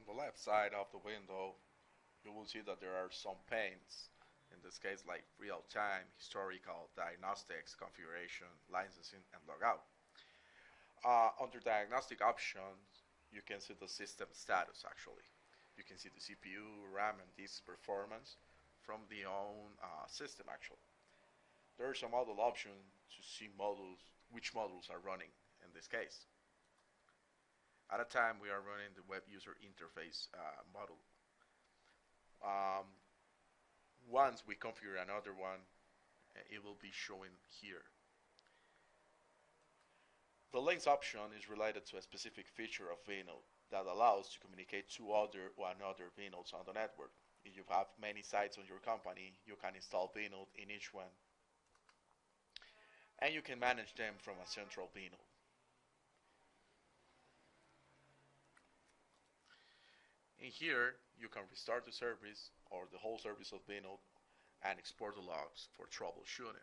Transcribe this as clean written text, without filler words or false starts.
the left side of the window, you will see that there are some panes. In this case, like real-time, historical, diagnostics, configuration, licensing, and logout. Under diagnostic options, you can see the system status actually. You can see the CPU, RAM, and disk performance from the own system actually. There are some other options to see modules, which modules are running in this case. At a time, we are running the web user interface module. Um, Once we configure another one, it will be showing here. The links option is related to a specific feature of vNode that allows to communicate to other or another vNodes on the network. If you have many sites on your company, you can install vNode in each one, and you can manage them from a central vNode. In here, you can restart the service or the whole service of vNode and export the logs for troubleshooting.